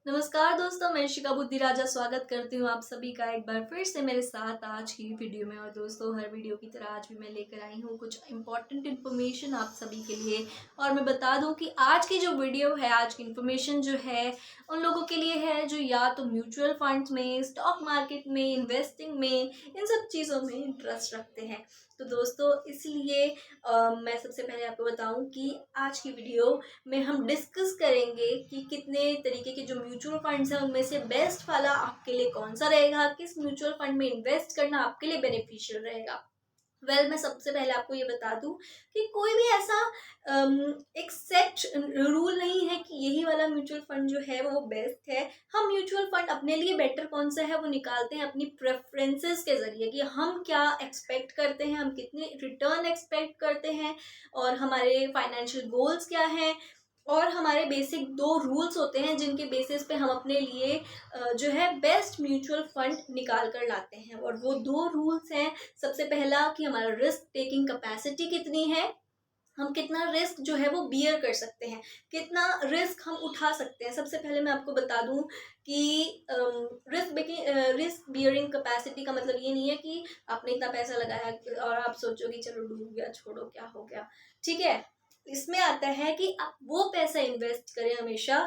नमस्कार दोस्तों, मैं शिका बुद्धि राजा स्वागत करती हूँ आप सभी का एक बार फिर से मेरे साथ आज की वीडियो में। और दोस्तों, हर वीडियो की तरह आज भी मैं लेकर आई हूँ कुछ इंपॉर्टेंट इन्फॉर्मेशन आप सभी के लिए। और मैं बता दूँ कि आज की जो वीडियो है, आज की इन्फॉर्मेशन जो है उन लोगों के लिए है जो या तो म्यूचुअल फंड्स में, स्टॉक मार्केट में, इन्वेस्टिंग में, इन सब चीज़ों में इंटरेस्ट रखते हैं। तो दोस्तों, इसलिए मैं सबसे पहले आपको बताऊं कि आज की वीडियो में हम डिस्कस करेंगे कि कितने तरीके के जो म्यूचुअल फंड्स हैं उनमें से बेस्ट वाला आपके लिए कौन सा रहेगा, किस म्यूचुअल फंड में इन्वेस्ट करना आपके लिए बेनिफिशियल रहेगा। मैं सबसे पहले आपको ये बता दूं कि कोई भी ऐसा एक सेट रूल नहीं है कि यही वाला म्यूचुअल फंड जो है वो बेस्ट है। हम म्यूचुअल फंड अपने लिए बेटर कौन सा है वो निकालते हैं अपनी प्रेफरेंसेस के जरिए कि हम क्या एक्सपेक्ट करते हैं, हम कितने रिटर्न एक्सपेक्ट करते हैं और हमारे फाइनेंशियल गोल्स क्या हैं। और हमारे बेसिक दो रूल्स होते हैं जिनके बेसिस पे हम अपने लिए जो है बेस्ट म्यूचुअल फंड निकाल कर लाते हैं। और वो दो रूल्स हैं, सबसे पहला कि हमारा रिस्क टेकिंग कैपेसिटी कितनी है, हम कितना रिस्क जो है वो बियर कर सकते हैं, कितना रिस्क हम उठा सकते हैं। सबसे पहले मैं आपको बता दूं कि रिस्क बियरिंग कैपेसिटी का मतलब ये नहीं है कि आपने इतना पैसा लगाया और आप सोचो कि चलो डूब गया, छोड़ो क्या हो गया। ठीक है, इसमें आता है कि आप वो पैसा इन्वेस्ट करें हमेशा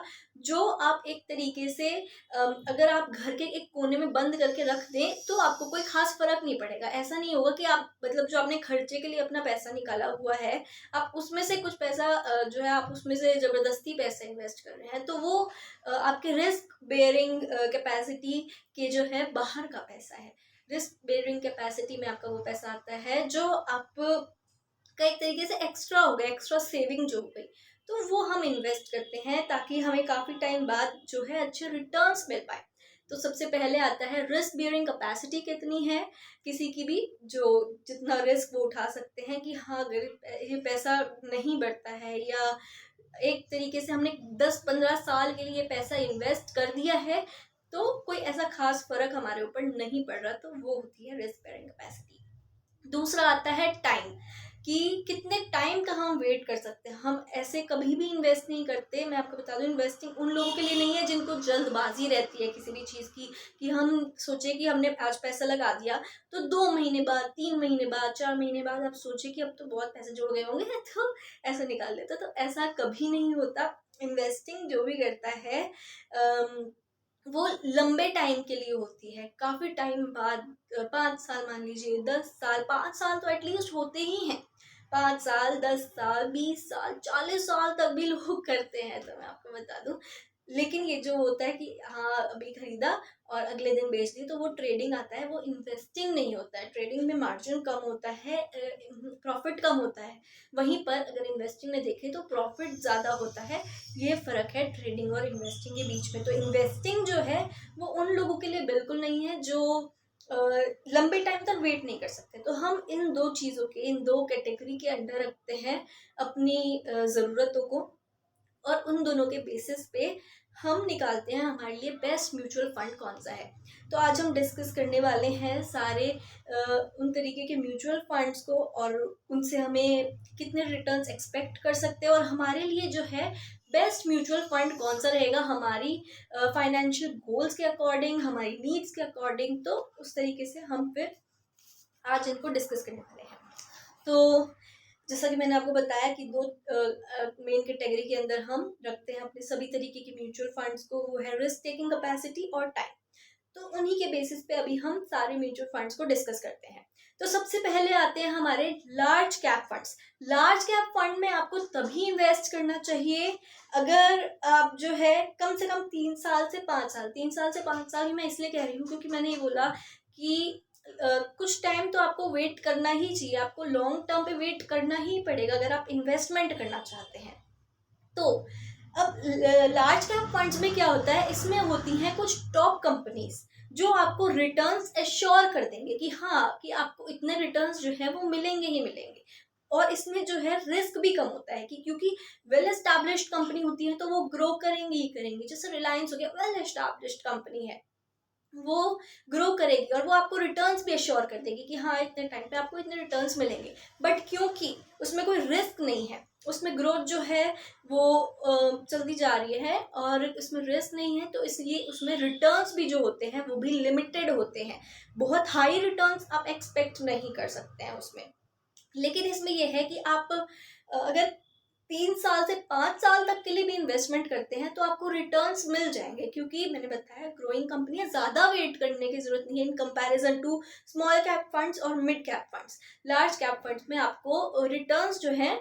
जो आप एक तरीके से अगर आप घर के एक कोने में बंद करके रख दें तो आपको कोई खास फर्क नहीं पड़ेगा। ऐसा नहीं होगा कि आप मतलब जो आपने खर्चे के लिए अपना पैसा निकाला हुआ है, आप उसमें से कुछ पैसा जो है आप उसमें से जबरदस्ती पैसा इन्वेस्ट कर रहे हैं, तो वो आपके रिस्क बेयरिंग कैपेसिटी के जो है बाहर का पैसा है। रिस्क बेयरिंग कैपेसिटी में आपका वो पैसा आता है जो आप का एक तरीके से एक्स्ट्रा हो गया, एक्स्ट्रा सेविंग जो हो गई, तो वो हम इन्वेस्ट करते हैं ताकि हमें काफ़ी टाइम बाद जो है अच्छे रिटर्न्स मिल पाए। तो सबसे पहले आता है रिस्क बियरिंग कैपेसिटी कितनी है किसी की भी, जो जितना रिस्क वो उठा सकते हैं कि हाँ अगर ये पैसा नहीं बढ़ता है या एक तरीके से हमने 10-15 साल के लिए पैसा इन्वेस्ट कर दिया है तो कोई ऐसा खास फर्क हमारे ऊपर नहीं पड़ रहा, तो वो होती है रिस्क बेयरिंग कैपेसिटी। दूसरा आता है टाइम, कि कितने टाइम का हम वेट कर सकते हैं। हम ऐसे कभी भी इन्वेस्ट नहीं करते। मैं आपको बता दूं, इन्वेस्टिंग उन लोगों के लिए नहीं है जिनको जल्दबाजी रहती है किसी भी चीज़ की, कि हम सोचे कि हमने आज पैसा लगा दिया तो 2 महीने बाद, 3 महीने बाद, 4 महीने बाद आप सोचे कि अब तो बहुत पैसे जुड़ गए होंगे तो ऐसा निकाल लेते। तो ऐसा कभी नहीं होता। इन्वेस्टिंग जो भी करता है वो लंबे टाइम के लिए होती है, काफ़ी टाइम बाद। 5 साल मान लीजिए, 10 साल, 5 साल तो एटलीस्ट होते ही हैं। 5 साल, 10 साल, 20 साल, 40 साल तक भी लोग करते हैं, तो मैं आपको बता दूं। लेकिन ये जो होता है कि हाँ अभी खरीदा और अगले दिन बेच दी, तो वो ट्रेडिंग आता है, वो इन्वेस्टिंग नहीं होता है। ट्रेडिंग में मार्जिन कम होता है, प्रॉफिट कम होता है। वहीं पर अगर इन्वेस्टिंग में देखें तो प्रॉफिट ज़्यादा होता है। ये फ़र्क है ट्रेडिंग और इन्वेस्टिंग के बीच में। तो इन्वेस्टिंग जो है वो उन लोगों के लिए बिल्कुल नहीं है जो लंबे टाइम तक वेट नहीं कर सकते। तो हम इन दो चीज़ों के, इन दो कैटेगरी के अंडर रखते हैं अपनी ज़रूरतों को, और उन दोनों के बेसिस पे हम निकालते हैं हमारे लिए बेस्ट म्यूचुअल फंड कौन सा है। तो आज हम डिस्कस करने वाले हैं सारे उन तरीके के म्यूचुअल फंड्स को, और उनसे हमें कितने रिटर्न्स एक्सपेक्ट कर सकते हैं और हमारे लिए जो है बेस्ट म्यूचुअल फंड कौन सा रहेगा हमारी फाइनेंशियल गोल्स के अकॉर्डिंग, हमारी नीड्स के अकॉर्डिंग। तो उस तरीके से हम फिर आज इनको डिस्कस करने वाले हैं। तो जैसा कि मैंने आपको बताया कि दो मेन कैटेगरी के अंदर हम रखते हैं अपने सभी तरीके के म्यूचुअल फंड्स को, वो है रिस्क टेकिंग कैपेसिटी और टाइम। तो उन्हीं के बेसिस पे अभी हम सारे म्यूचुअल फंड्स को डिस्कस करते हैं। तो सबसे पहले आते हैं हमारे large cap funds. Large cap fund में आपको तभी इन्वेस्ट करना चाहिए अगर आप जो है कम से कम 3 साल से 5 साल, 3 साल से 5 साल ही मैं इसलिए कह रही हूँ क्योंकि मैंने ये बोला कि कुछ टाइम तो आपको वेट करना ही चाहिए, आपको लॉन्ग टर्म पे वेट करना ही पड़ेगा अगर आप इन्वेस्टमेंट करना चाहते हैं। तो अब लार्ज कैप फंड्स में क्या होता है, इसमें होती हैं कुछ टॉप कंपनीज जो आपको रिटर्न्स एश्योर कर देंगे कि हाँ कि आपको इतने रिटर्न्स जो है वो मिलेंगे ही मिलेंगे। और इसमें जो है रिस्क भी कम होता है कि क्योंकि वेल एस्टैब्लिश्ड कंपनी होती है तो वो ग्रो करेंगी ही करेंगी। जैसे रिलायंस हो गया, वेल एस्टैब्लिश्ड कंपनी है, वो ग्रो करेगी और वो आपको रिटर्न्स भी एश्योर कर देगी कि हाँ इतने टाइम पे आपको इतने रिटर्न्स मिलेंगे। बट क्योंकि उसमें कोई रिस्क नहीं है, उसमें ग्रोथ जो है वो चलती जा रही है और उसमें रिस्क नहीं है, तो इसलिए उसमें रिटर्न्स भी जो होते हैं वो भी लिमिटेड होते हैं। बहुत हाई रिटर्न्स आप एक्सपेक्ट नहीं कर सकते हैं उसमें। लेकिन इसमें यह है कि आप अगर 3 साल से 5 साल तक के लिए भी इन्वेस्टमेंट करते हैं तो आपको रिटर्न्स मिल जाएंगे, क्योंकि मैंने बताया ग्रोइंग कंपनी है, ज़्यादा वेट करने की जरूरत नहीं है in comparison to small cap funds और mid cap funds. Large cap funds में आपको रिटर्न्स जो है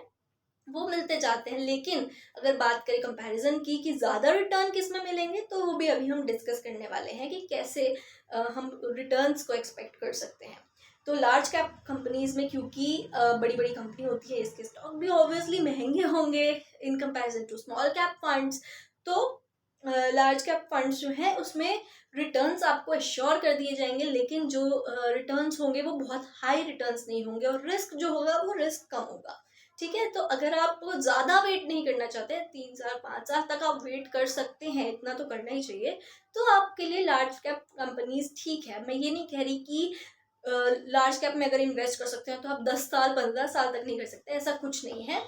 वो मिलते जाते हैं, लेकिन अगर बात करें कंपैरिजन की कि ज़्यादा रिटर्न किस में मिलेंगे, तो वो भी अभी हम डिस्कस करने वाले हैं कि कैसे हम रिटर्न्स को एक्सपेक्ट कर सकते हैं। तो लार्ज कैप कंपनीज में क्योंकि बड़ी बड़ी कंपनी होती है, इसके स्टॉक भी ऑब्वियसली महंगे होंगे in comparison to small cap funds. तो लार्ज कैप फंड्स जो है उसमें रिटर्न्स आपको एश्योर कर दिए जाएंगे, लेकिन जो रिटर्न्स होंगे वो बहुत हाई रिटर्न्स नहीं होंगे और रिस्क जो होगा वो रिस्क कम होगा। ठीक है, तो अगर आप ज़्यादा वेट नहीं करना चाहते, 3 साल 5 साल तक आप वेट कर सकते हैं, इतना तो करना ही चाहिए, तो आपके लिए लार्ज कैप कंपनीज ठीक है। मैं ये नहीं कह रही कि लार्ज कैप में अगर इन्वेस्ट कर सकते हैं तो आप 10 साल 15 साल तक नहीं कर सकते, ऐसा कुछ नहीं है।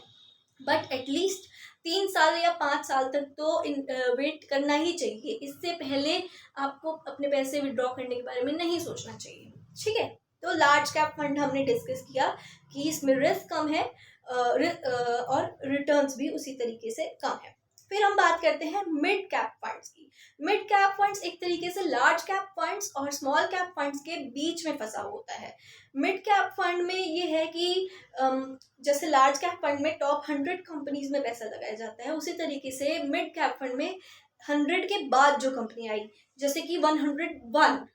बट एटलीस्ट 3 साल या 5 साल तक तो वेट करना ही चाहिए। इससे पहले आपको अपने पैसे विड्रॉ करने के बारे में नहीं सोचना चाहिए। ठीक है, तो लार्ज कैप फंड हमने डिस्कस किया कि इसमें रिस्क कम है और रिटर्न्स भी उसी तरीके से कम है। फिर हम बात करते हैं मिड कैप फंड्स की। मिड कैप फंड्स एक तरीके से लार्ज कैप फंड्स और स्मॉल कैप फंड्स के बीच में फंसा होता है। मिड कैप फंड में ये है कि जैसे लार्ज कैप फंड में टॉप 100 कंपनीज में पैसा लगाया जाता है, उसी तरीके से मिड कैप फंड में 100 के बाद जो कंपनी आई, जैसे कि 101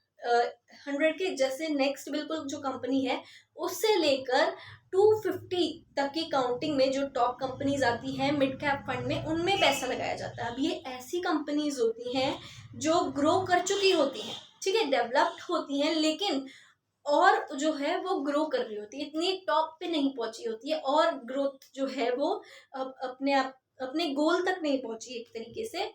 100 के जैसे नेक्स्ट बिल्कुल जो कंपनी है उससे लेकर 250 तक की काउंटिंग में जो टॉप कंपनीज आती हैं मिड कैप फंड में, उनमें पैसा लगाया जाता है। अब ये ऐसी कंपनीज होती हैं जो ग्रो कर चुकी होती हैं, ठीक है, डेवलप्ड होती हैं, लेकिन और जो है वो ग्रो कर रही होती है, इतनी टॉप पे नहीं पहुंची होती है और ग्रोथ जो है वो अपने गोल तक नहीं पहुंची एक तरीके से,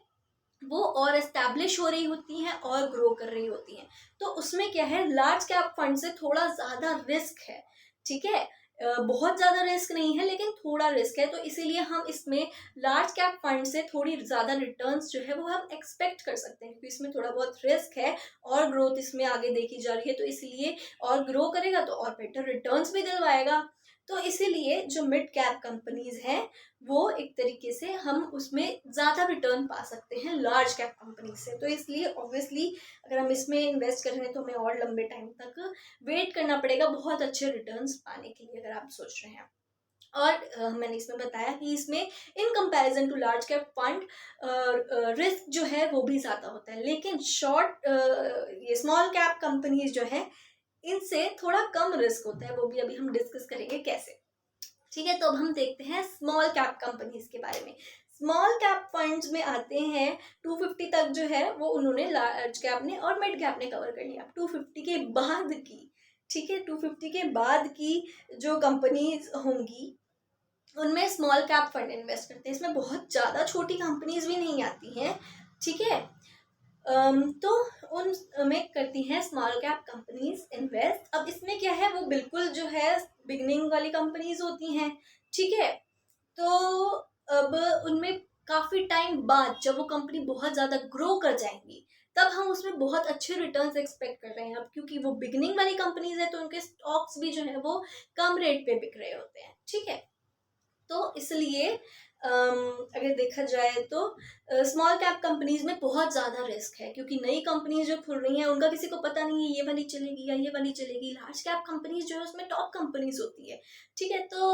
वो और एस्टैब्लिश हो रही होती हैं और ग्रो कर रही होती हैं। तो उसमें क्या है, लार्ज कैप फंड से थोड़ा ज़्यादा रिस्क है। ठीक है, बहुत ज़्यादा रिस्क नहीं है लेकिन थोड़ा रिस्क है, तो इसीलिए हम इसमें लार्ज कैप फंड से थोड़ी ज़्यादा रिटर्न्स जो है वो हम एक्सपेक्ट कर सकते हैं, क्योंकि इसमें थोड़ा बहुत रिस्क है और ग्रोथ इसमें आगे देखी जा रही है, तो इसलिए और ग्रो करेगा तो और बेटर रिटर्न्स भी दिलवाएगा। तो इसीलिए जो मिड कैप कंपनीज हैं वो एक तरीके से हम उसमें ज़्यादा रिटर्न पा सकते हैं लार्ज कैप कंपनी से। तो इसलिए ऑब्वियसली अगर हम इसमें इन्वेस्ट कर रहे हैं तो हमें और लंबे टाइम तक वेट करना पड़ेगा बहुत अच्छे रिटर्न्स पाने के लिए, अगर आप सोच रहे हैं। और मैंने इसमें बताया कि इसमें in comparison to large cap fund risk जो है वो भी ज़्यादा होता है, लेकिन ये स्मॉल कैप कंपनीज जो है इनसे थोड़ा कम रिस्क होता है, वो भी अभी हम डिस्कस करेंगे कैसे। ठीक है, तो अब हम देखते हैं स्मॉल कैप कंपनीज के बारे में। स्मॉल कैप फंड्स में आते हैं 250 तक जो है वो उन्होंने लार्ज कैप ने और मिड कैप ने कवर कर लिया। 250 के बाद की, ठीक है, 250 के बाद की जो कंपनीज होंगी उनमें स्मॉल कैप फंड इन्वेस्ट करते हैं। इसमें बहुत ज़्यादा छोटी कंपनीज भी नहीं आती हैं, ठीक है। तो उन में करती हैं स्मॉल कैप कंपनीज इन्वेस्ट। अब इसमें क्या है, वो बिल्कुल जो है बिगनिंग वाली कंपनीज होती हैं, ठीक है। तो अब उनमें काफ़ी टाइम बाद जब वो कंपनी बहुत ज़्यादा ग्रो कर जाएंगी तब हम उसमें बहुत अच्छे रिटर्न्स एक्सपेक्ट कर रहे हैं। अब क्योंकि वो बिगनिंग वाली कंपनीज है तो उनके स्टॉक्स भी जो है वो कम रेट पे बिक रहे होते हैं, ठीक है। तो इसलिए अगर देखा जाए तो स्मॉल कैप कंपनीज में बहुत ज़्यादा रिस्क है, क्योंकि नई कंपनीज जो खुल रही हैं उनका किसी को पता नहीं है ये वाली चलेगी या ये वाली चलेगी। लार्ज कैप कंपनीज जो है उसमें टॉप कंपनीज होती है, ठीक है। तो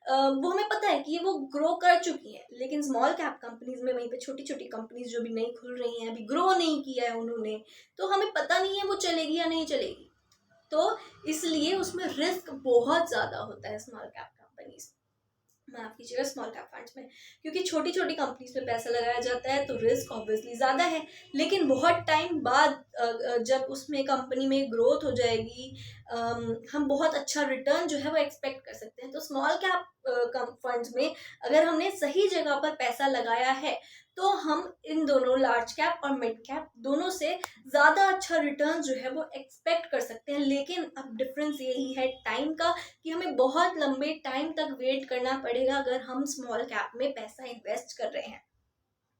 वो हमें पता है कि ये वो ग्रो कर चुकी है, लेकिन स्मॉल कैप कंपनीज में वहीं पे छोटी छोटी कंपनीज जो भी नई खुल रही हैं, अभी ग्रो नहीं किया है उन्होंने, तो हमें पता नहीं है वो चलेगी या नहीं चलेगी। तो इसलिए उसमें रिस्क बहुत ज़्यादा होता है स्मॉल कैप कंपनीज, माफ कीजिएगा, स्मॉल कैप फंड्स में, क्योंकि छोटी छोटी कंपनीज में पैसा लगाया जाता है तो रिस्क ऑब्वियसली ज़्यादा है। लेकिन बहुत टाइम बाद जब उसमें कंपनी में ग्रोथ हो जाएगी, हम बहुत अच्छा रिटर्न जो है वो एक्सपेक्ट कर सकते हैं। तो स्मॉल कैप फंड्स में अगर हमने सही जगह पर पैसा लगाया है तो हम इन दोनों लार्ज कैप और मिड कैप दोनों से ज़्यादा अच्छा रिटर्न जो है वो एक्सपेक्ट कर सकते हैं। लेकिन अब डिफरेंस यही है टाइम का कि हमें बहुत लंबे टाइम तक वेट करना पड़ेगा अगर हम स्मॉल कैप में पैसा इन्वेस्ट कर रहे हैं।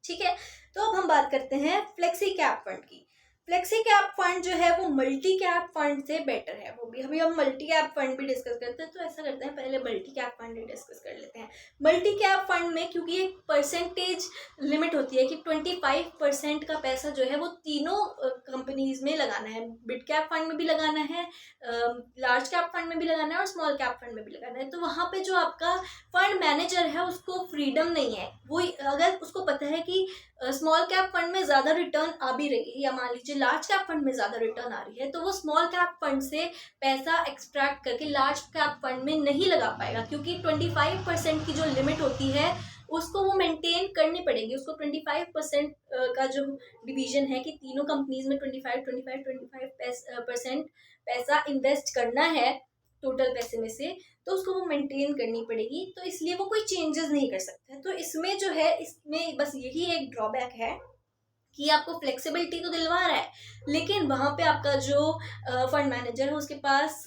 ठीक है, तो अब हम बात करते हैं फ्लेक्सी कैप फंड की। फ्लेक्सी कैप फंड जो है वो मल्टी कैप फंड से बेटर है। वो भी अभी हम मल्टी कैप फंड भी डिस्कस करते हैं, तो ऐसा करते हैं पहले मल्टी कैप फंड ही डिस्कस कर लेते हैं। मल्टी कैप फंड में क्योंकि एक परसेंटेज लिमिट होती है कि 25% का पैसा जो है वो तीनों कंपनीज में लगाना है। मिड कैप फंड में भी लगाना है, लार्ज कैप फंड में भी लगाना है और स्मॉल कैप फंड में भी लगाना है। तो वहाँ पे जो आपका फंड मैनेजर है उसको फ्रीडम नहीं है। वो अगर उसको पता है कि स्मॉल कैप फंड में ज़्यादा रिटर्न आ भी रही है या मान लीजिए लार्ज कैप फंड में ज़्यादा रिटर्न आ रही है, तो वो स्मॉल कैप फंड से पैसा एक्सट्रैक्ट करके लार्ज कैप फंड में नहीं लगा पाएगा, क्योंकि 25% की जो लिमिट होती है उसको वो मेंटेन करनी पड़ेगी। उसको 25% का जो डिवीजन है कि तीनों कंपनीज में 25% पैसा इन्वेस्ट करना है टोटल पैसे में से, तो उसको वो मेंटेन करनी पड़ेगी। तो इसलिए वो कोई चेंजेस नहीं कर सकता। तो इसमें जो है, इसमें बस यही एक ड्रॉबैक है कि आपको फ्लेक्सिबिलिटी तो दिलवा रहा है, लेकिन वहाँ पे आपका जो फंड मैनेजर है उसके पास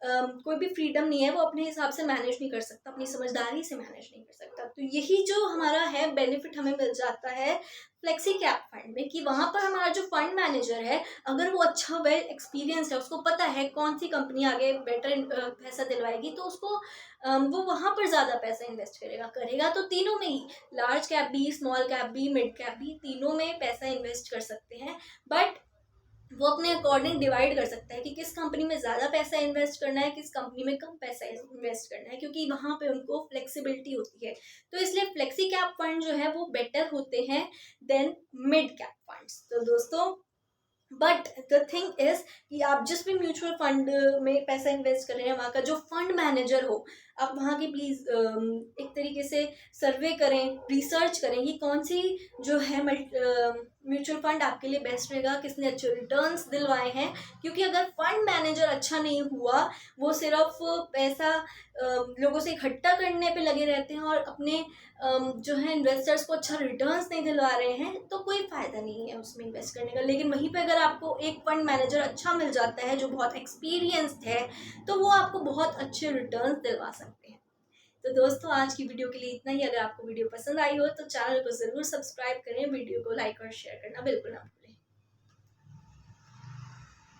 कोई भी फ्रीडम नहीं है। वो अपने हिसाब से मैनेज नहीं कर सकता, अपनी समझदारी से मैनेज नहीं कर सकता। तो यही जो हमारा है बेनिफिट हमें मिल जाता है फ्लेक्सी कैप फंड में, कि वहाँ पर हमारा जो फंड मैनेजर है अगर वो अच्छा वेल एक्सपीरियंस है, उसको पता है कौन सी कंपनी आगे बेटर पैसा दिलवाएगी, तो उसको वो वहाँ पर ज़्यादा पैसा इन्वेस्ट करेगा तो तीनों में ही, लार्ज कैप भी, स्मॉल कैप भी, मिड कैप भी, तीनों में पैसा इन्वेस्ट कर सकते हैं। बट वो अपने अकॉर्डिंग डिवाइड कर सकता है कि किस कंपनी में ज़्यादा पैसा इन्वेस्ट करना है, किस कंपनी में कम पैसा इन्वेस्ट करना है, क्योंकि वहाँ पे उनको फ्लेक्सिबिलिटी होती है। तो इसलिए फ्लेक्सी कैप फंड जो है वो बेटर होते हैं देन मिड कैप फंड्स। तो दोस्तों, बट द थिंग इज कि आप जिस भी म्यूचुअल फंड में पैसा इन्वेस्ट कर रहे हैं, वहाँ का जो फंड मैनेजर हो, आप वहाँ की प्लीज़ एक तरीके से सर्वे करें, रिसर्च करें कि कौन सी जो है म्यूचुअल फंड आपके लिए बेस्ट रहेगा, किसने अच्छे रिटर्न्स दिलवाए हैं। क्योंकि अगर फंड मैनेजर अच्छा नहीं हुआ, वो सिर्फ पैसा लोगों से इकट्ठा करने पे लगे रहते हैं और अपने जो है इन्वेस्टर्स को अच्छा रिटर्न्स नहीं दिलवा रहे हैं, तो कोई फ़ायदा नहीं है उसमें इन्वेस्ट करने का। लेकिन वहीं पे अगर आपको एक फंड मैनेजर अच्छा मिल जाता है जो बहुत एक्सपीरियंस्ड है, तो वो आपको बहुत अच्छे रिटर्न्स दिलवा सकते हैं। तो दोस्तों, आज की वीडियो के लिए इतना ही। अगर आपको वीडियो पसंद आई हो तो चैनल को ज़रूर सब्सक्राइब करें, वीडियो को लाइक और शेयर करना बिल्कुल ना भूलें।